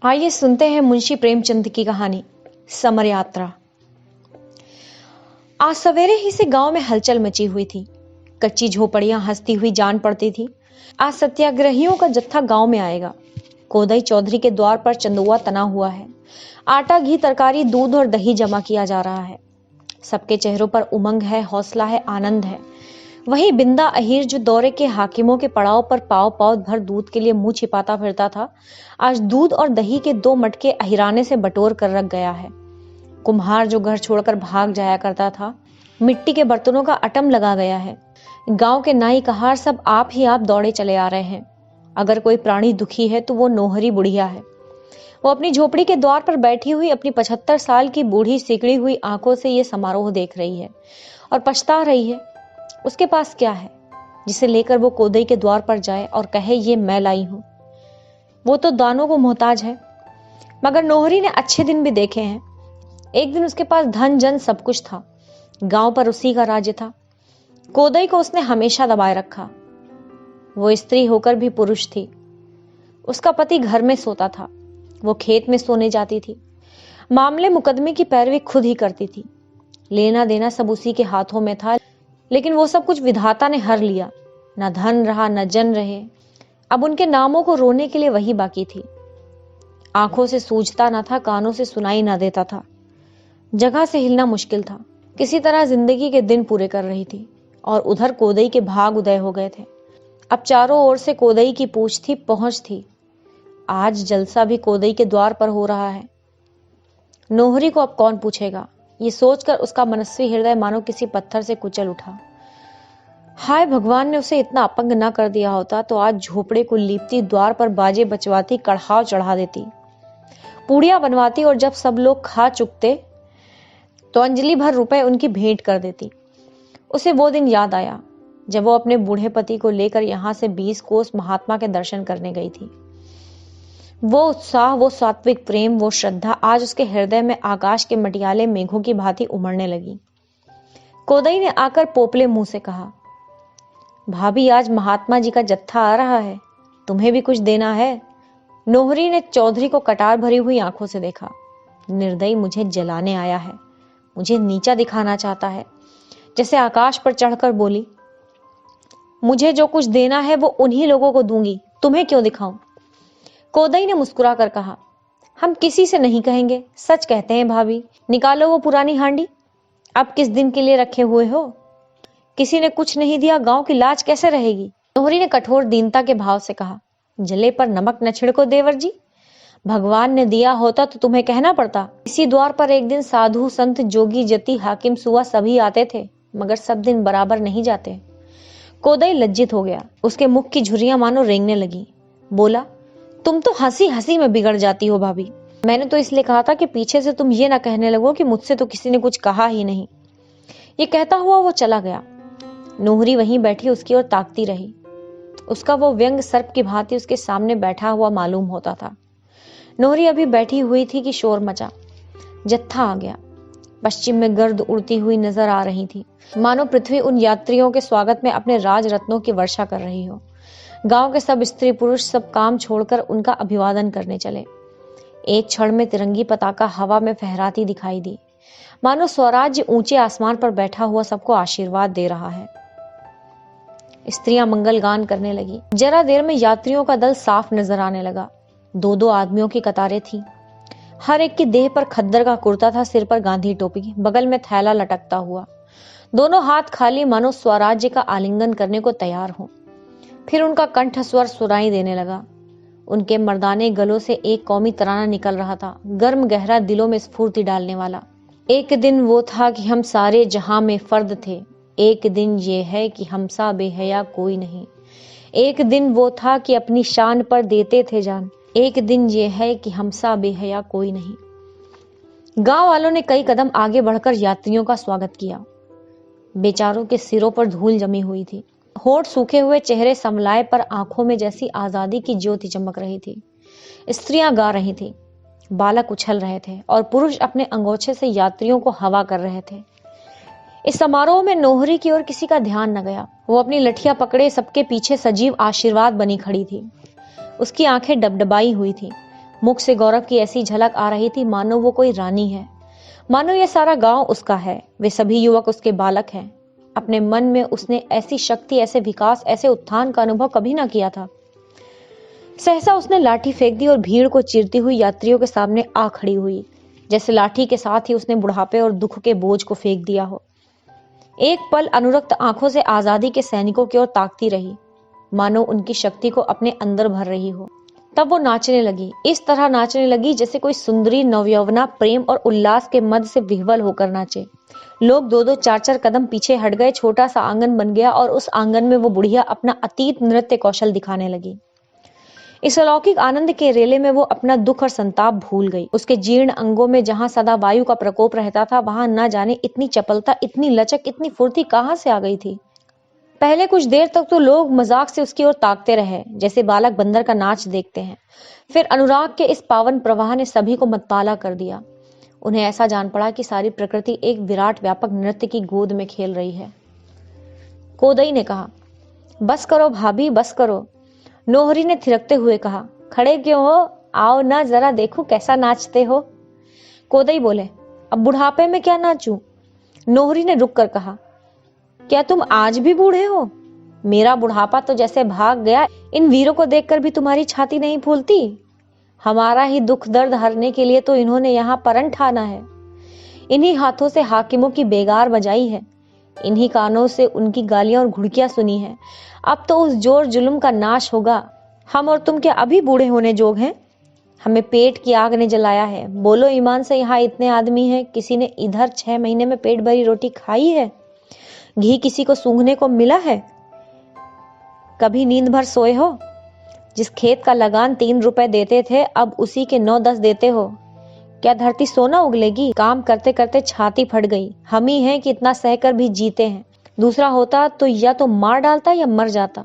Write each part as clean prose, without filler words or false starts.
आइए सुनते हैं मुंशी प्रेमचंद की कहानी समर यात्रा। आज सवेरे ही से गांव में हलचल मची हुई थी। कच्ची झोपड़ियां हंसती हुई जान पड़ती थी। आज सत्याग्रहियों का जत्था गांव में आएगा। कोदई चौधरी के द्वार पर चंदुआ तना हुआ है। आटा, घी, तरकारी, दूध और दही जमा किया जा रहा है। सबके चेहरों पर उमंग है, हौसला है, आनंद है। वही बिंदा अहीर जो दौरे के हाकिमों के पड़ाव पर पाव पाव भर दूध के लिए मुंह छिपाता फिरता था, आज दूध और दही के 2 मटके अहिराने से बटोर कर रख गया है। कुम्हार जो घर छोड़कर भाग जाया करता था, मिट्टी के बर्तनों का अटम लगा गया है। गांव के नाई कहार सब आप ही आप दौड़े चले आ रहे हैं। अगर कोई प्राणी दुखी है तो वो नोहरी बुढ़िया है। वो अपनी झोपड़ी के द्वार पर बैठी हुई अपनी 75 साल की बूढ़ी सिकड़ी हुई आंखों से ये समारोह देख रही है और पछता रही है। उसके पास क्या है जिसे लेकर वो कोदई के द्वार पर जाए और कहे ये मैं लाई हूं। वो तो दानों को मोहताज है। मगर नोहरी ने अच्छे दिन भी देखे हैं। एक दिन उसके पास धन जन सब कुछ था। गांव पर उसी का राज्य था। कोदई को उसने हमेशा दबाए रखा। वो स्त्री होकर भी पुरुष थी। उसका पति घर में सोता था, वो खेत में सोने जाती थी। मामले मुकदमे की पैरवी खुद ही करती थी। लेना देना सब उसी के हाथों में था, लेकिन वो सब कुछ विधाता ने हर लिया। न धन रहा, न जन रहे। अब उनके नामों को रोने के लिए वही बाकी थी। आंखों से सूझता न था, कानों से सुनाई न देता था। जगह से हिलना मुश्किल था। किसी तरह जिंदगी के दिन पूरे कर रही थी और उधर कोदई के भाग उदय हो गए थे। अब चारों ओर से कोदई की पूछ थी, पहुंच थी। आज जलसा भी कोदई के द्वार पर हो रहा है। नोहरी को अब कौन पूछेगा, ये सोचकर उसका मनस्वी हृदय मानो किसी पत्थर से कुचल उठा। हाय भगवान ने उसे इतना अपंग ना कर दिया होता तो आज झोपड़े को लीपती, द्वार पर बाजे बचवाती, कड़हाव चढ़ा देती, पूड़ियां बनवाती और जब सब लोग खा चुकते तो अंजलि भर रुपए उनकी भेंट कर देती। उसे वो दिन याद आया जब वो अपने बूढ़े पति को लेकर यहां से 20 कोस महात्मा के दर्शन करने गई थी। वो उत्साह, वो सात्विक प्रेम, वो श्रद्धा आज उसके हृदय में आकाश के मटियाले मेघों की भांति उमड़ने लगी। कोदई ने आकर पोपले मुंह से कहा, भाभी आज महात्मा जी का जत्था आ रहा है, तुम्हें भी कुछ देना है। नोहरी ने चौधरी को कटार भरी हुई आंखों से देखा। निर्दयी मुझे जलाने आया है, मुझे नीचा दिखाना चाहता है। जैसे आकाश पर चढ़कर बोली, मुझे जो कुछ देना है वो उन्हीं लोगों को दूंगी, तुम्हें क्यों दिखाऊं। कोदई ने मुस्कुरा कर कहा, हम किसी से नहीं कहेंगे, सच कहते हैं भाभी। निकालो वो पुरानी हांडी, अब किस दिन के लिए रखे हुए हो। किसी ने कुछ नहीं दिया, गांव की लाज कैसे रहेगी। नोहरी ने कठोर दीनता के भाव से कहा, जले पर नमक न छिड़को देवर जी। भगवान ने दिया होता तो तुम्हें कहना पड़ता। इसी द्वार पर एक दिन साधु, संत, जोगी, जति, हाकिम, सुआ सभी आते थे, मगर सब दिन बराबर नहीं जाते। कोदई लज्जित हो गया। उसके मुख की झुर्रियां मानो रेंगने लगी। बोला, तुम तो हंसी हंसी में बिगड़ जाती हो भाभी। मैंने तो इसलिए कहा था कि पीछे से तुम ये ना कहने लगो कि मुझसे तो किसी ने कुछ कहा ही नहीं। ये कहता हुआ वो चला गया। नोहरी वहीं बैठी उसकी ओर ताकती रही। उसका वो व्यंग सर्प की भांति उसके सामने बैठा हुआ मालूम होता था। नोहरी अभी बैठी हुई थी कि शोर मचा। जत्था आ गया। पश्चिम में गर्द उड़ती हुई नजर आ रही थी, मानो पृथ्वी उन यात्रियों के स्वागत में अपने राज रत्नों की वर्षा कर रही हो। गांव के सब स्त्री पुरुष सब काम छोड़कर उनका अभिवादन करने चले। एक क्षण में तिरंगी पताका हवा में फहराती दिखाई दी, मानो स्वराज्य ऊंचे आसमान पर बैठा हुआ सबको आशीर्वाद दे रहा है। स्त्रियां मंगल गान करने लगी। जरा देर में यात्रियों का दल साफ नजर आने लगा। 2-2 आदमियों की कतारें थीं। हर एक की देह पर खद्दर का कुर्ता था, सिर पर गांधी टोपी, बगल में थैला लटकता हुआ, दोनों हाथ खाली, मानो स्वराज्य का आलिंगन करने को तैयार हो। फिर उनका कंठ स्वर सुनाई देने लगा। उनके मर्दाने गलों से एक कौमी तराना निकल रहा था, गर्म गहरा, दिलों में स्फूर्ति डालने वाला। एक दिन वो था कि हम सारे जहां में फर्द थे, एक दिन ये है कि हमसा बेहया कोई नहीं। एक दिन वो था कि अपनी शान पर देते थे जान, एक दिन ये है कि हमसा बेहया कोई नहीं। गांव वालों ने कई कदम आगे बढ़कर यात्रियों का स्वागत किया। बेचारों के सिरों पर धूल जमी हुई थी। होठ सूखे हुए चेहरे समलाए पर आंखों में जैसी आजादी की ज्योति चमक रही थी। स्त्रियां गा रही थी, बालक उछल रहे थे और पुरुष अपने अंगोछे से यात्रियों को हवा कर रहे थे। इस समारोह में नोहरी की ओर किसी का ध्यान न गया। वो अपनी लठिया पकड़े सबके पीछे सजीव आशीर्वाद बनी खड़ी थी। उसकी आंखें डबडबाई हुई थी, मुख से गौरव की ऐसी झलक आ रही थी मानो वो कोई रानी है, मानो ये सारा गांव उसका है, वे सभी युवक उसके बालक हैं। अपने मन में उसने ऐसी शक्ति, ऐसे विकास, ऐसे उत्थान का अनुभव कभी ना किया था। सहसा उसने लाठी फेंक दी और भीड़ को चीरती हुई यात्रियों के सामने आ खड़ी हुई, जैसे लाठी के साथ ही उसने बुढ़ापे और दुख के बोझ को फेंक दिया हो। एक पल अनुरक्त आंखों से आजादी के सैनिकों की ओर ताकती रही, मानो उनकी शक्ति को अपने अंदर भर रही हो। तब वो नाचने लगी, इस तरह नाचने लगी जैसे कोई सुंदरी नवयौवना प्रेम और उल्लास के मद से विह्वल होकर नाचे। लोग 2-2 4-4 कदम पीछे हट गए। छोटा सा आंगन बन गया और उस आंगन में वो बुढ़िया अपना अतीत नृत्य कौशल दिखाने लगी। इस अलौकिक आनंद के रेले में वो अपना दुख और संताप भूल गई। उसके जीर्ण अंगों में जहां सदा वायु का प्रकोप रहता था, वहां न जाने इतनी चपलता, इतनी लचक, इतनी फुर्ती कहां से आ गई थी। पहले कुछ देर तक तो लोग मजाक से उसकी ओर ताकते रहे, जैसे बालक बंदर का नाच देखते हैं। फिर अनुराग के इस पावन प्रवाह ने सभी को मतवाला कर दिया। उन्हें ऐसा जान पड़ा कि सारी प्रकृति एक विराट व्यापक नृत्य की गोद में खेल रही है। कोदई ने कहा, बस करो भाभी, बस करो। नोहरी ने थिरकते हुए कहा, खड़े क्यों हो, आओ ना जरा देखो कैसा नाचते हो। कोदई बोले, अब बुढ़ापे में क्या नाचूं। नोहरी ने रुक कर कहा, क्या तुम आज भी बूढ़े हो? मेरा बुढ़ापा तो जैसे भाग गया, इन वीरों को देखकर भी तुम्हारी छाती नहीं फूलती? हमारा ही दुख दर्द हरने के लिए तो इन्होंने यहाँ परन ठाना है। इन्हीं हाथों से हाकिमों की बेगार बजाई है, इन्हीं कानों से उनकी गालियां और घुड़कियां सुनी है। अब तो उस जोर जुल्म का नाश होगा। हम और तुम क्या अभी बूढ़े होने जोग हैं? हमें पेट की आग ने जलाया है। बोलो ईमान से, यहाँ इतने आदमी हैं, किसी ने इधर 6 महीने में पेट भरी रोटी खाई है? घी किसी को सूंघने को मिला है? कभी नींद भर सोए हो? जिस खेत का लगान 3 रुपए देते थे, अब उसी के 9-10 देते हो। क्या धरती सोना उगलेगी? काम करते करते छाती फट गई। हम ही हैं कि इतना सहकर भी जीते हैं। दूसरा होता तो या तो मार डालता या मर जाता।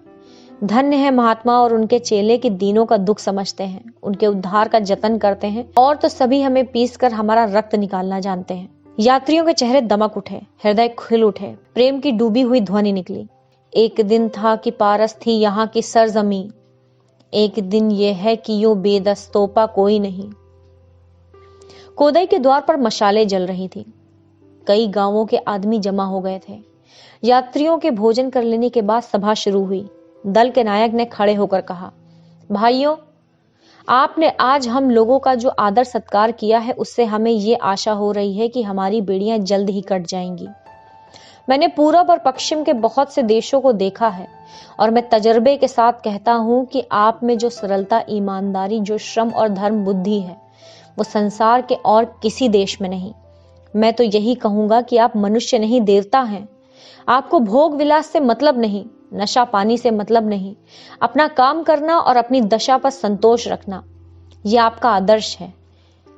धन्य है महात्मा और उनके चेले कि दीनों का दुख समझते हैं, उनके उद्धार का जतन करते हैं, और तो सभी हमें पीस कर हमारा रक्त निकालना जानते हैं। यात्रियों के चेहरे दमक उठे, हृदय खिल उठे, प्रेम की डूबी हुई ध्वनि निकली। एक दिन था कि पारस थी यहाँ की सरजमी, एक दिन ये है कि यूं बेदस्तोपा कोई नहीं। कोदई के द्वार पर मशालें जल रही थी। कई गांवों के आदमी जमा हो गए थे। यात्रियों के भोजन कर लेने के बाद सभा शुरू हुई। दल के नायक ने खड़े होकर कहा, भाइयों, आपने आज हम लोगों का जो आदर सत्कार किया है, उससे हमें ये आशा हो रही है कि हमारी बेड़ियां जल्द ही कट जाएंगी। मैंने पूरब और पश्चिम के बहुत से देशों को देखा है और मैं तजर्बे के साथ कहता हूं कि आप में जो सरलता, ईमानदारी, जो श्रम और धर्म बुद्धि है, वो संसार के और किसी देश में नहीं। मैं तो यही कहूंगा कि आप मनुष्य नहीं, देवता हैं। आपको भोग विलास से मतलब नहीं, नशा पानी से मतलब नहीं, अपना काम करना और अपनी दशा पर संतोष रखना, यह आपका आदर्श है।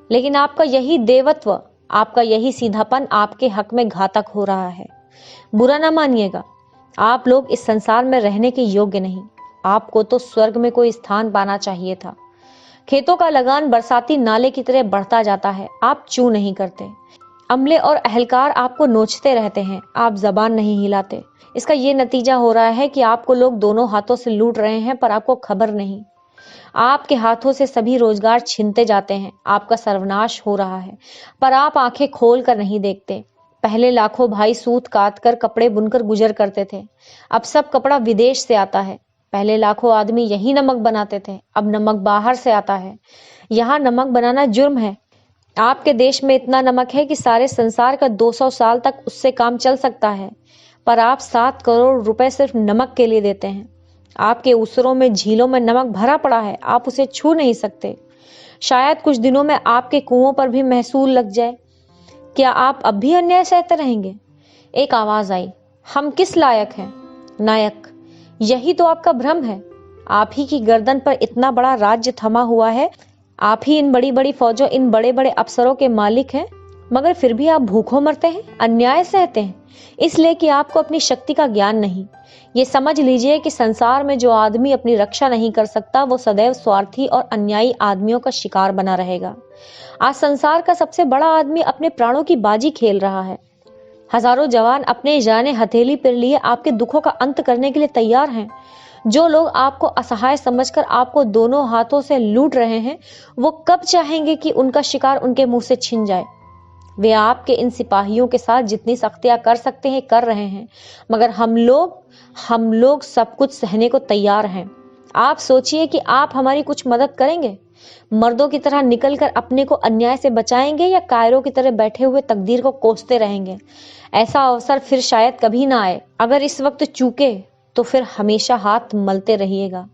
लेकिन आपका यही देवत्व, आपका यही सीधापन आपके हक में घातक हो रहा है। बुरा ना मानिएगा, आप लोग इस संसार में रहने के योग्य नहीं। आपको तो स्वर्ग में कोई स्थान पाना चाहिए था। खेतों का लगान बरसाती नाले की तरह बढ़ता जाता है, आप चू नहीं करते। अमले और अहलकार आपको नोचते रहते हैं, आप जबान नहीं हिलाते। इसका ये नतीजा हो रहा है कि आपको लोग दोनों हाथों से लूट रहे हैं, पर आपको खबर नहीं। आपके हाथों से सभी रोजगार छीनते जाते हैं, आपका सर्वनाश हो रहा है, पर आप आंखें खोल कर नहीं देखते। पहले लाखों भाई सूत काट कर कपड़े बुनकर गुजर करते थे, अब सब कपड़ा विदेश से आता है। पहले लाखों आदमी यही नमक बनाते थे, अब नमक बाहर से आता है। यहाँ नमक बनाना जुर्म है। आपके देश में इतना नमक है कि सारे संसार का 200 साल तक उससे काम चल सकता है, पर आप 7 करोड़ रुपए सिर्फ नमक के लिए देते हैं। आपके उसरों में, झीलों में नमक भरा पड़ा है, आप उसे छू नहीं सकते। शायद कुछ दिनों में आपके कुओं पर भी महसूल लग जाए। क्या आप अब भी अन्याय सहते रहेंगे? एक आवाज आई, हम किस लायक हैं? नायक, यही तो आपका भ्रम है। आप ही की गर्दन पर इतना बड़ा राज्य थमा हुआ है, आप ही इन बड़ी बड़ी फौजों, इन बड़े बड़े अफसरों के मालिक हैं, मगर फिर भी आप भूखों मरते हैं, अन्याय सहते हैं, इसलिए कि आपको अपनी शक्ति का ज्ञान नहीं। ये समझ लीजिए कि संसार में जो आदमी अपनी रक्षा नहीं कर सकता, वो सदैव स्वार्थी और अन्यायी आदमियों का शिकार बना रहेगा। आज संसार का सबसे बड़ा आदमी अपने प्राणों की बाजी खेल रहा है। हजारों जवान अपने जाने हथेली पर लिए आपके दुखों का अंत करने के लिए तैयार हैं। जो लोग आपको असहाय समझकर आपको दोनों हाथों से लूट रहे हैं, वो कब चाहेंगे कि उनका शिकार उनके मुंह से छिन जाए? वे आपके इन सिपाहियों के साथ जितनी सख्तियां कर सकते हैं कर रहे हैं, मगर हम लोग सब कुछ सहने को तैयार हैं। आप सोचिए कि आप हमारी कुछ मदद करेंगे? मर्दों की तरह निकलकर अपने को अन्याय से बचाएंगे या कायरों की तरह बैठे हुए तकदीर को कोसते रहेंगे? ऐसा अवसर फिर शायद कभी ना आए। अगर इस वक्त चूके तो फिर हमेशा हाथ मलते रहिएगा।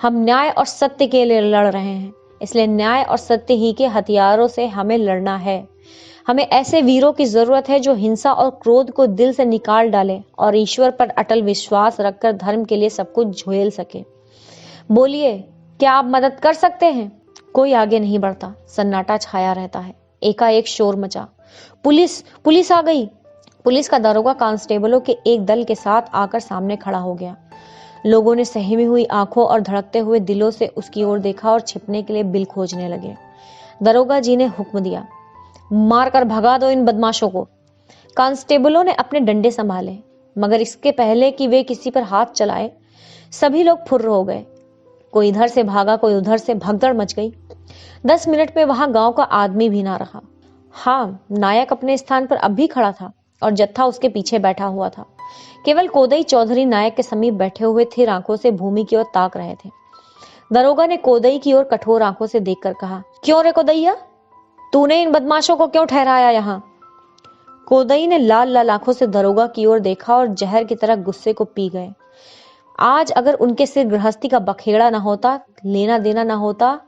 हम न्याय और सत्य के लिए लड़ रहे हैं, इसलिए न्याय और सत्य ही के हथियारों से हमें लड़ना है। हमें ऐसे वीरों की जरूरत है जो हिंसा और क्रोध को दिल से निकाल डालें और ईश्वर पर अटल विश्वास रखकर धर्म के लिए सब कुछ झेल सके। बोलिए, क्या आप मदद कर सकते हैं? कोई आगे नहीं बढ़ता। सन्नाटा छाया रहता है। एकाएक शोर मचा। पुलिस पुलिस आ गई। पुलिस का दरोगा कांस्टेबलों के एक दल के साथ आकर सामने खड़ा हो गया। लोगों ने सहमी हुई आंखों और धड़कते हुए दिलों से उसकी ओर देखा और छिपने के लिए बिल खोजने लगे। दरोगा जी ने हुक्म दिया, मारकर भगा दो इन बदमाशों को। कांस्टेबलों ने अपने डंडे संभाले, मगर इसके पहले कि वे किसी पर हाथ चलाए, सभी लोग फुर्र हो गए। कोई इधर से भागा, कोई उधर से, भगदड़ मच गई। 10 मिनट में वहां गांव का आदमी भी ना रहा। हाँ, नायक अपने स्थान पर अब भी खड़ा था और जत्था उसके पीछे बैठा हुआ था। केवल कोदई चौधरी नायक के समीप बैठे हुए थे, आंखों से भूमि की ओर ताक रहे थे। दरोगा ने कोदई की ओर कठोर आंखों से देखकर कहा, क्यों रे कोदैया, तूने इन बदमाशों को क्यों ठहराया यहाँ? कोदई ने लाल लाल आंखों से दरोगा की ओर देखा और जहर की तरह गुस्से को पी गए। आज अगर उनके सिर गृहस्थी का बखेड़ा ना होता, लेना देना ना होता,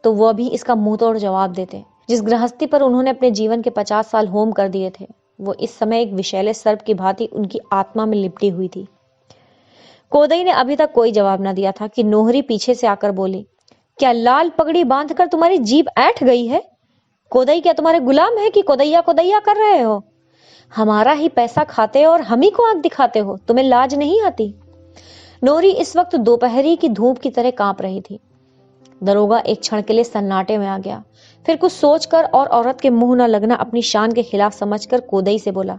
तो वह भी इसका मुंह तोड़ जवाब देते। जिस गृहस्थी पर उन्होंने अपने जीवन के 50 साल होम कर दिए थे, वो इस समय एक विषैले सर्प की भांति उनकी आत्मा में लिपटी हुई थी। कोदई ने अभी तक कोई जवाब न दिया था कि नोहरी पीछे से आकर बोली, क्या लाल पगड़ी बांधकर तुम्हारी जीभ ऐंठ गई है? कोदई क्या तुम्हारे गुलाम है कि कोदैया कोदैया कर रहे हो? हमारा ही पैसा खाते हो और हम ही को आंख दिखाते हो। तुम्हें लाज नहीं आती? नोहरी इस वक्त दोपहरी की धूप की तरह कांप रही थी। दरोगा एक क्षण के लिए सन्नाटे में आ गया, फिर कुछ सोचकर और औरत के मुंह न लगना अपनी शान के खिलाफ समझकर कोदई से बोला,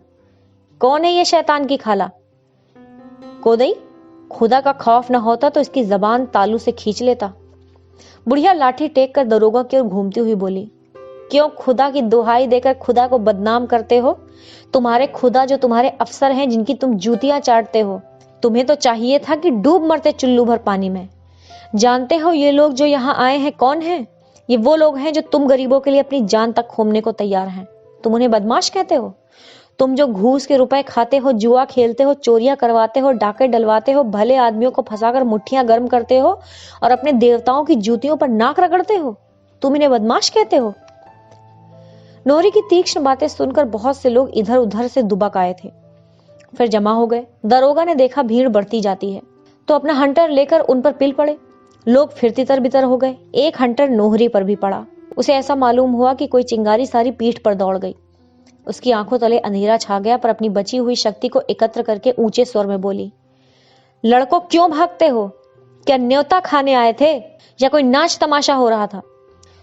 कौन है ये शैतान की खाला? कोदई, खुदा का खौफ न होता तो इसकी जबान तालू से खींच लेता। बुढ़िया लाठी टेक कर दरोगा की ओर घूमती हुई बोली, क्यों खुदा की दुहाई देकर खुदा को बदनाम करते हो? तुम्हारे खुदा जो तुम्हारे अफसर हैं, जिनकी तुम जूतियां चाटते हो, तुम्हें तो चाहिए था कि डूब मरते चुल्लू भर पानी में। जानते हो ये लोग जो यहाँ आए हैं कौन हैं? ये वो लोग हैं जो तुम गरीबों के लिए अपनी जान तक खोमने को तैयार हैं। तुम उन्हें बदमाश कहते हो? तुम जो घूस के रुपए खाते हो, जुआ खेलते हो, चोरियां करवाते हो, डाके डलवाते हो, भले आदमियों को फंसाकर मुट्ठियां गर्म करते हो और अपने देवताओं की जूतियों पर नाक रगड़ते हो, तुम इन्हें बदमाश कहते हो? नोहरी की तीक्ष्ण बातें सुनकर बहुत से लोग इधर उधर से दुबक आए थे, फिर जमा हो गए। दरोगा ने देखा भीड़ बढ़ती जाती है तो अपना हंटर लेकर उन पर पिल पड़े। लोग फिर तितर बितर हो गए। एक हंटर नोहरी पर भी पड़ा। उसे ऐसा मालूम हुआ कि कोई चिंगारी सारी पीठ पर दौड़ गई। उसकी आंखों तले अंधेरा छा गया, पर अपनी बची हुई शक्ति को एकत्र करके ऊंचे स्वर में बोली, लड़कों क्यों भागते हो? क्या न्योता खाने आए थे या कोई नाच तमाशा हो रहा था?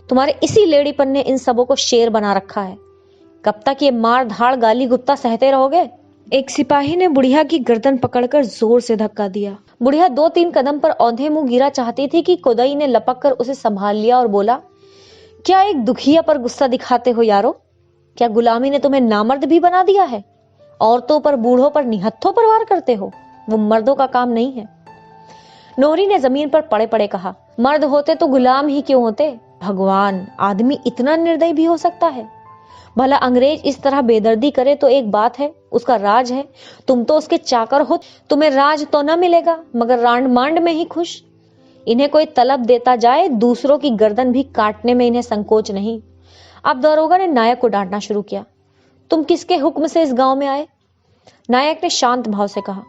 तुम्हारे इसी लेड़ीपन ने इन सबों को शेर बना रखा है। कब तक ये मार धाड़ गाली गुप्ता सहते रहोगे? एक सिपाही ने बुढ़िया की गर्दन पकड़कर जोर से धक्का दिया। बुढ़िया 2-3 कदम पर औंधे मुंह गिरा चाहती थी कि कोदई ने लपक कर उसे संभाल लिया और बोला, क्या एक दुखिया पर गुस्सा दिखाते हो यारो? क्या गुलामी ने तुम्हें नामर्द भी बना दिया है? औरतों पर, बूढ़ों पर निहत्थों पर वार करते हो? वो मर्दों का काम नहीं है। नोहरी ने जमीन पर पड़े पड़े कहा, मर्द होते तो गुलाम ही क्यों होते? भगवान, आदमी इतना निर्दयी भी हो सकता है? भला अंग्रेज इस तरह बेदर्दी करे तो एक बात है, उसका राज है। तुम तो उसके चाकर हो, तुम्हें राज तो न मिलेगा मगर रांड मांड में ही खुश। इन्हें कोई तलब देता जाए, दूसरों की गर्दन भी काटने में इन्हें संकोच नहीं। अब दरोगा ने नायक को डांटना शुरू किया, तुम किसके हुक्म से इस गांव में आए? नायक ने शांत भाव से कहा,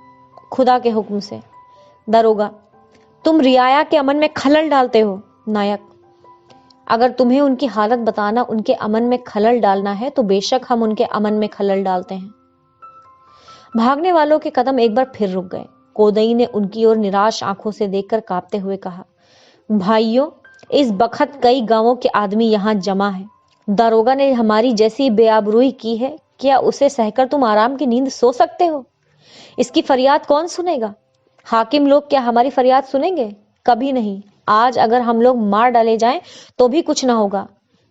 खुदा के हुक्म से। दरोगा, तुम रियाया के अमन में खलल डालते हो। नायक, अगर तुम्हें उनकी हालत बताना उनके अमन में खलल डालना है तो बेशक हम उनके अमन में खलल डालते हैं। भागने वालों के कदम एक बार फिर रुक गए। कोदई ने उनकी ओर निराश आंखों से देखकर कांपते हुए कहा, भाइयों, इस बखत कई गांवों के आदमी यहां जमा है। दरोगा ने हमारी जैसी बेआबरूई की है, क्या उसे सहकर तुम आराम की नींद सो सकते हो? इसकी फरियाद कौन सुनेगा? हाकिम लोग क्या हमारी फरियाद सुनेंगे? कभी नहीं। आज अगर हम लोग मार डाले जाएं तो भी कुछ ना होगा।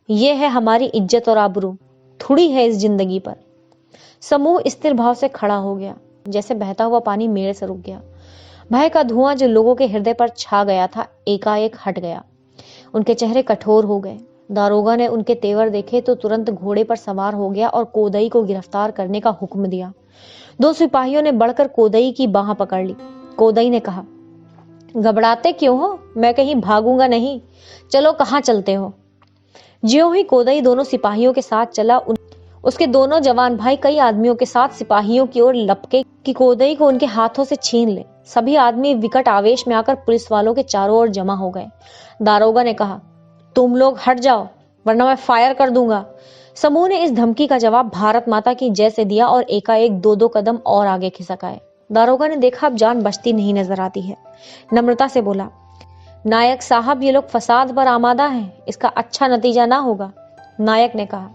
ये है हमारी इज्जत और आबरू, थोड़ी है इस जिंदगी पर। समूह स्थिर भाव से खड़ा हो गया, जैसे बहता हुआ पानी मेड़ से रुक गया। भय का धुआं जो लोगों के हृदय पर छा गया था, एकाएक हट गया। उनके चेहरे कठोर हो गए। दारोगा ने उनके तेवर देखे तो तुरंत घोड़े पर सवार हो गया और कोदई को गिरफ्तार करने का हुक्म दिया। दो सिपाहियों ने बढ़कर कोदई की बाह पकड़ ली। कोदई ने कहा, घबराते क्यों हो? मैं कहीं भागूंगा नहीं। चलो, कहाँ चलते हो? ज्यों ही कोदई दोनों सिपाहियों के साथ चला, उसके दोनों जवान भाई कई आदमियों के साथ सिपाहियों की ओर लपके कि कोदई को उनके हाथों से छीन ले। सभी आदमी विकट आवेश में आकर पुलिस वालों के चारों ओर जमा हो गए। दारोगा ने कहा, तुम लोग हट जाओ वरना मैं फायर कर दूंगा। समूह ने इस धमकी का जवाब भारत माता की जय से दिया और एकाएक दो दो कदम और आगे खिसक आए। दारोगा ने देखा अब जान बचती नहीं नजर आती है। नम्रता से बोला, नायक साहब, ये लोग फसाद पर आमादा हैं, इसका अच्छा नतीजा ना होगा। नायक ने कहा,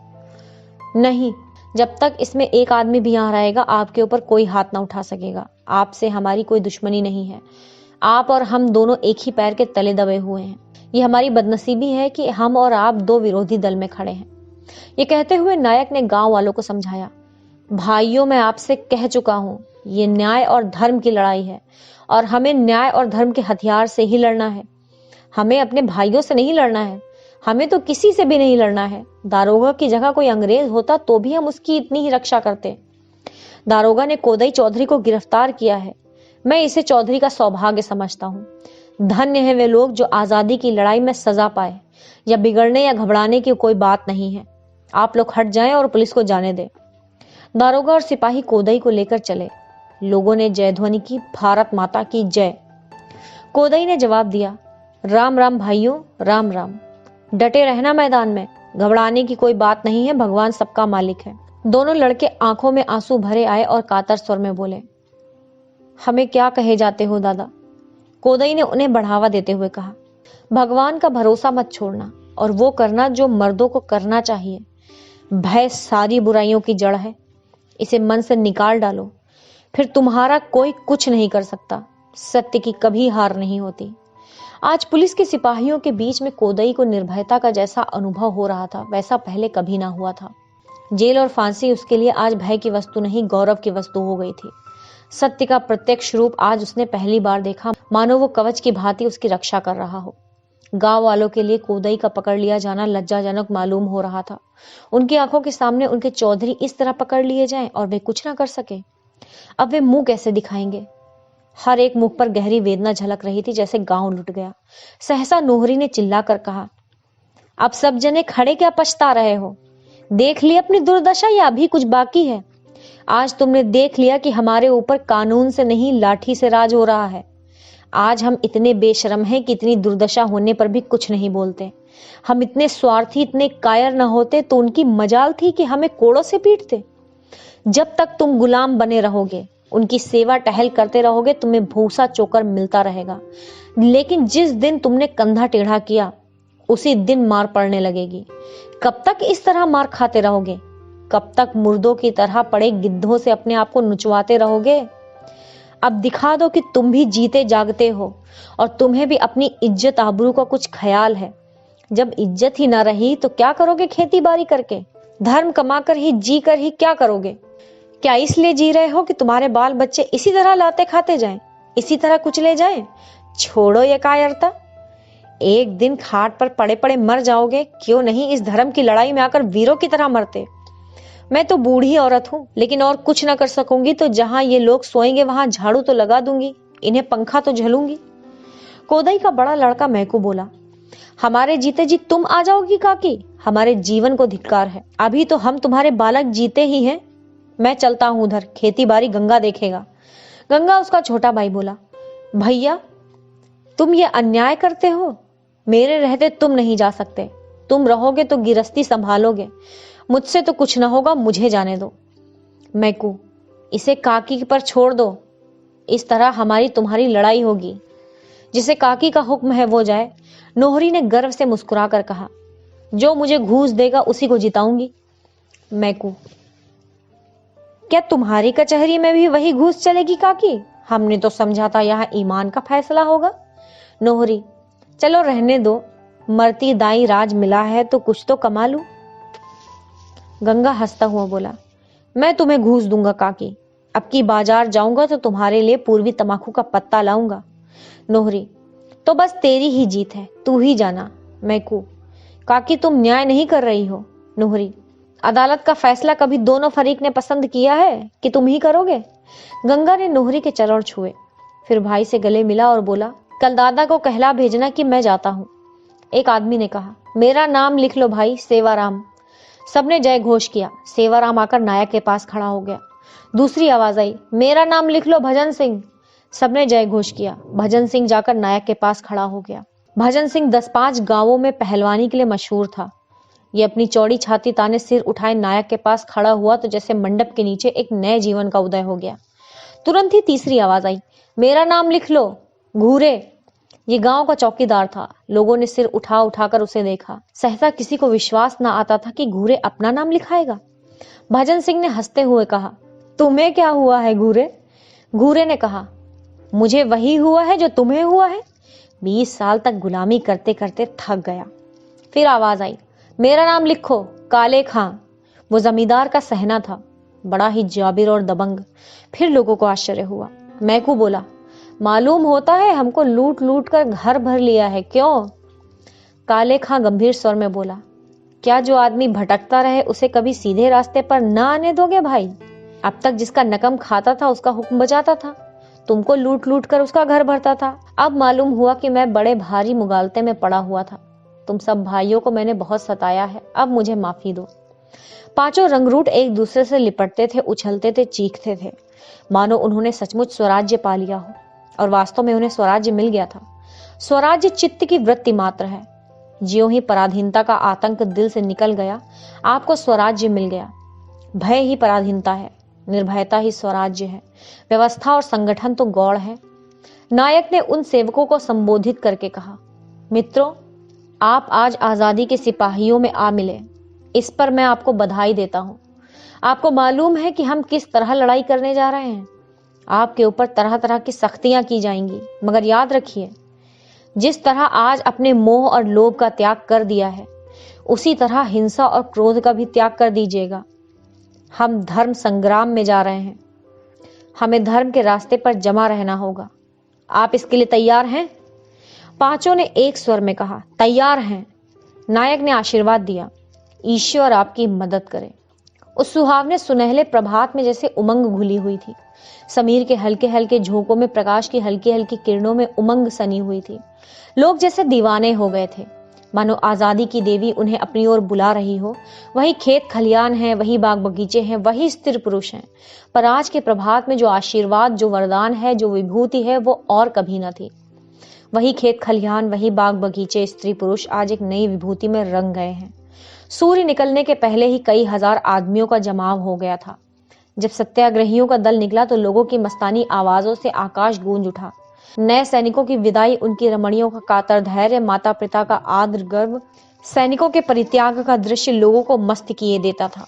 नहीं, जब तक इसमें एक आदमी भी यहाँ रहेगा आपके ऊपर कोई हाथ ना उठा सकेगा। आपसे हमारी कोई दुश्मनी नहीं है। आप और हम दोनों एक ही पैर के तले दबे हुए हैं। ये हमारी बदनसीबी है कि हम और आप दो विरोधी दल में खड़े हैं। ये कहते हुए नायक ने गांव वालों को समझाया, भाइयों, मैं आपसे कह चुका हूं, ये न्याय और धर्म की लड़ाई है और हमें न्याय और धर्म के हथियार से ही लड़ना है। हमें अपने भाइयों से नहीं लड़ना है, हमें तो किसी से भी नहीं लड़ना है। दारोगा की जगह कोई अंग्रेज होता तो भी हम उसकी इतनी ही रक्षा करते। दारोगा ने कोदई चौधरी को गिरफ्तार किया है। मैं इसे चौधरी का सौभाग्य समझता हूँ। धन्य है वे लोग जो आजादी की लड़ाई में सजा पाए। या बिगड़ने या घबराने की कोई बात नहीं है। आप लोग हट जाएं और पुलिस को जाने दें। दारोगा और सिपाही कोदई को लेकर चले। लोगों ने जय ध्वनि की, भारत माता की जय। कोदई ने जवाब दिया, राम राम भाइयों, राम राम। डटे रहना मैदान में, घबराने की कोई बात नहीं है, भगवान सबका मालिक है। दोनों लड़के आंखों में आंसू भरे आए और कातर स्वर में बोले, हमें क्या कहे जाते हो दादा? कोदई ने उन्हें बढ़ावा देते हुए कहा, भगवान का भरोसा मत छोड़ना और वो करना जो मर्दों को करना चाहिए। भय सारी बुराइयों की जड़ है, इसे मन से निकाल डालो, फिर तुम्हारा कोई कुछ नहीं कर सकता। सत्य की कभी हार नहीं होती। आज पुलिस के सिपाहियों के बीच में कोदई को निर्भयता का जैसा अनुभव हो रहा था, वैसा पहले कभी ना हुआ था। जेल और फांसी उसके लिए आज भय की वस्तु नहीं, गौरव की वस्तु हो गई थी। सत्य का प्रत्यक्ष रूप आज उसने पहली बार देखा, मानो वो कवच की भांति उसकी रक्षा कर रहा हो। गांव वालों के लिए कोदई का पकड़ लिया जाना लज्जाजनक मालूम हो रहा था। उनकी आंखों के सामने उनके चौधरी इस तरह पकड़ लिए जाएं और वे कुछ ना कर सके। अब वे मुंह कैसे दिखाएंगे? हर एक मुख पर गहरी वेदना झलक रही थी, जैसे गांव लुट गया। सहसा नोहरी ने चिल्लाकर कहा, अब सब जने खड़े क्या पछता रहे हो? देख ली अपनी दुर्दशा या अभी कुछ बाकी है? आज तुमने देख लिया कि हमारे ऊपर कानून से नहीं लाठी से राज हो रहा है। आज हम इतने बेशरम हैं कि इतनी दुर्दशा होने पर भी कुछ नहीं बोलते। हम इतने स्वार्थी, इतने कायर न होते तो उनकी मजाल थी कि हमें कोड़ों से पीटते। जब तक तुम गुलाम बने रहोगे, उनकी सेवा टहल करते रहोगे, तुम्हें भूसा चोकर मिलता रहेगा। लेकिन जिस दिन तुमने कंधा टेढ़ा किया, उसी दिन मार पड़ने लगेगी। कब तक इस तरह मार खाते रहोगे? कब तक मुर्दों की तरह पड़े गिद्धों से अपने आप को नुचवाते रहोगे? अब दिखा दो कि तुम भी जीते जागते हो और तुम्हें भी अपनी इज्जत आबरू का कुछ ख्याल है। जब इज्जत ही ना रही तो क्या करोगे खेती बाड़ी करके? धर्म कमाकर ही, जी कर ही क्या करोगे? क्या इसलिए जी रहे हो कि तुम्हारे बाल बच्चे इसी तरह लाते खाते जाएं, इसी तरह कुचले जाएं? छोड़ो ये कायरता। एक दिन खाट पर पड़े पड़े मर जाओगे, क्यों नहीं इस धर्म की लड़ाई में आकर वीरों की तरह मरते। मैं तो बूढ़ी औरत हूं, लेकिन और कुछ ना कर सकूंगी तो जहां ये लोग सोएंगे वहां झाड़ू तो लगा दूंगी, इन्हें पंखा तो झलूंगी। कोदई का बड़ा लड़का मैकू बोला, हमारे जीते जी तुम आ जाओगी काकी? हमारे जीवन को धिक्कार है। अभी तो हम तुम्हारे बालक जीते ही हैं। मैं चलता हूं उधर, खेती बाड़ी गंगा देखेगा। गंगा उसका छोटा भाई बोला, भैया तुम ये अन्याय करते हो। मेरे रहते तुम नहीं जा सकते। तुम रहोगे तो गिरस्ती संभालोगे, मुझसे तो कुछ ना होगा, मुझे जाने दो। मैकू, इसे काकी पर छोड़ दो। इस तरह हमारी तुम्हारी लड़ाई होगी। जिसे काकी का हुक्म है वो जाए। नोहरी ने गर्व से मुस्कुराकर कहा, जो मुझे घूस देगा उसी को जिताऊंगी। मैकू, क्या तुम्हारी कचहरी में भी वही घूस चलेगी काकी? हमने तो समझा था यहाँ ईमान का फैसला होगा। नोहरी, चलो रहने दो, मरती दाई राज मिला है तो कुछ तो कमा लूं। गंगा हंसता हुआ बोला, मैं तुम्हें घूस दूंगा काकी, अब की बाजार जाऊंगा तो तुम्हारे लिए पूर्वी तमाकू का पत्ता लाऊंगा। नोहरी, तो बस तेरी ही जीत है, तू ही जाना। मैकू, काकी तुम न्याय नहीं कर रही हो। नोहरी, अदालत का फैसला कभी दोनों फरीक ने पसंद किया है कि तुम ही करोगे। गंगा ने नोहरी के चरण छुए, फिर भाई से गले मिला और बोला, कल दादा को कहला भेजना कि मैं जाता हूं। एक आदमी ने कहा, मेरा नाम लिख लो भाई, सेवाराम। सबने जय घोष किया। सेवाराम आकर नायक के पास खड़ा हो गया। दूसरी आवाज आई, मेरा नाम लिख लो भजन सिंह। सबने जय घोष किया। भजन सिंह जाकर नायक के पास खड़ा हो गया। भजन सिंह 10-5 गांवों में पहलवानी के लिए मशहूर था। ये अपनी चौड़ी छाती ताने सिर उठाए नायक के पास खड़ा हुआ तो जैसे मंडप के नीचे एक नए जीवन का उदय हो गया। तुरंत ही तीसरी आवाज आई, मेरा नाम लिख लो घूरे। ये गांव का चौकीदार था। लोगों ने सिर उठा उठाकर उसे देखा। सहसा किसी को विश्वास न आता था कि घूरे अपना नाम लिखाएगा। भजन सिंह ने हंसते हुए कहा, तुम्हें क्या हुआ है घूरे? घूरे ने कहा, मुझे वही हुआ है जो तुम्हें हुआ है। 20 साल तक गुलामी करते करते थक गया। फिर आवाज आई, मेरा नाम लिखो काले खां। वो जमींदार का सहना था, बड़ा ही जाबिर और दबंग। फिर लोगों को आश्चर्य हुआ। मैकू बोला, मालूम होता है हमको लूट लूट कर घर भर लिया है, क्यों? काले खां गंभीर स्वर में बोला, क्या जो आदमी भटकता रहे उसे कभी सीधे रास्ते पर न आने दोगे भाई? अब तक जिसका नकम खाता था उसका हुक्म बजाता था, तुमको लूट लूट कर उसका घर भरता था। अब मालूम हुआ कि मैं बड़े भारी मुगालते में पड़ा हुआ था। तुम सब भाइयों को मैंने बहुत सताया है, अब मुझे माफी दो। पांचों रंगरूट एक दूसरे से लिपटते थे, उछलते थे, चीखते थे, मानो उन्होंने सचमुच स्वराज्य पा लिया हो। और वास्तव में उन्हें स्वराज्य मिल गया था। स्वराज्य चित्त की वृत्ति मात्र है। ज्यों ही पराधीनता का आतंक दिल से निकल गया, आपको स्वराज्य मिल गया। भय ही पराधीनता है, निर्भयता ही स्वराज्य है। व्यवस्था और संगठन तो गौड़ है। नायक ने उन सेवकों को संबोधित करके कहा, मित्रों, आप आज आजादी के सिपाहियों में आ मिले, इस पर मैं आपको बधाई देता हूं। आपको मालूम है कि हम किस तरह लड़ाई करने जा रहे हैं। आपके ऊपर तरह तरह की सख्तियां की जाएंगी, मगर याद रखिए, जिस तरह आज अपने मोह और लोभ का त्याग कर दिया है, उसी तरह हिंसा और क्रोध का भी त्याग कर दीजिएगा। हम धर्म संग्राम में जा रहे हैं। हमें धर्म के रास्ते पर जमा रहना होगा। आप इसके लिए तैयार हैं? पांचों ने एक स्वर में कहा, तैयार हैं। नायक ने आशीर्वाद दिया, ईश्वर आपकी मदद करे। उस सुहावने सुनहले प्रभात में जैसे उमंग घुली हुई थी। समीर के हल्के हल्के झोंकों में प्रकाश की हल्की हल्की किरणों में उमंग सनी हुई थी। लोग जैसे दीवाने हो गए थे, मानो आजादी की देवी उन्हें अपनी ओर बुला रही हो। वही खेत खलियान है, वही बाग बगीचे हैं, वही स्त्री पुरुष हैं। पर आज के प्रभात में जो आशीर्वाद, जो वरदान है, जो विभूति है, वो और कभी न थी। वही खेत खलियान, वही बाग बगीचे, स्त्री पुरुष आज एक नई विभूति में रंग गए हैं। सूर्य निकलने के पहले ही कई हजार आदमियों का जमाव हो गया था। जब सत्याग्रहियों का दल निकला तो लोगों की मस्तानी आवाजों से आकाश गूंज उठा। नए सैनिकों की विदाई, उनकी रमणियों का कातर धैर्य, माता पिता का आदर गर्व, सैनिकों के परित्याग का दृश्य लोगों को मस्त किए देता था।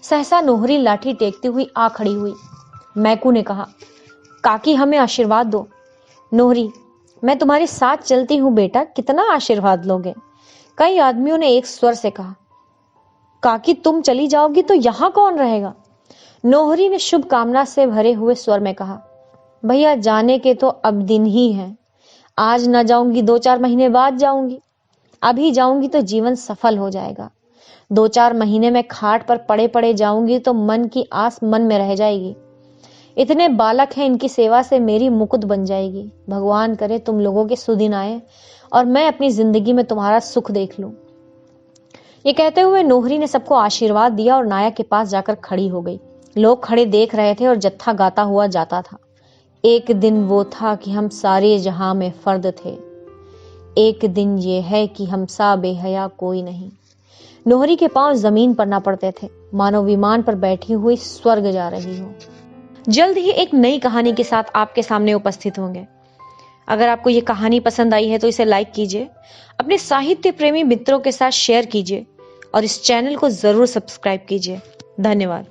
सहसा नोहरी लाठी टेकती हुई आ खड़ी हुई। मैकू ने कहा, काकी हमें आशीर्वाद दो। नोहरी, मैं तुम्हारे साथ चलती हूँ बेटा, कितना आशीर्वाद लोगे? कई आदमियों ने एक स्वर से कहा, काकी तुम चली जाओगी तो यहाँ कौन रहेगा? नोहरी ने शुभकामना से भरे हुए स्वर में कहा, भैया जाने के तो अब दिन ही हैं। आज न जाऊंगी 2-4 महीने बाद जाऊंगी। अभी जाऊंगी तो जीवन सफल हो जाएगा। 2-4 महीने में खाट पर पड़े पड़े जाऊंगी तो मन की आस मन में रह जाएगी। इतने बालक हैं, इनकी सेवा से मेरी मुकुट बन जाएगी। भगवान करे तुम लोगों के सुदिन आए और मैं अपनी जिंदगी में तुम्हारा सुख देख लूं। ये कहते हुए नोहरी ने सबको आशीर्वाद दिया और नायक के पास जाकर खड़ी हो गई। लोग खड़े देख रहे थे और जत्था गाता हुआ जाता था। एक दिन वो था कि हम सारे जहां में फर्द थे, एक दिन ये है कि हम सा बेहया कोई नहीं। नोहरी के पांव जमीन पर ना पड़ते थे, मानो विमान पर बैठी हुई स्वर्ग जा रही हो। जल्द ही एक नई कहानी के साथ आपके सामने उपस्थित होंगे। अगर आपको ये कहानी पसंद आई है तो इसे लाइक कीजिए, अपने साहित्य प्रेमी मित्रों के साथ शेयर कीजिए और इस चैनल को जरूर सब्सक्राइब कीजिए। धन्यवाद।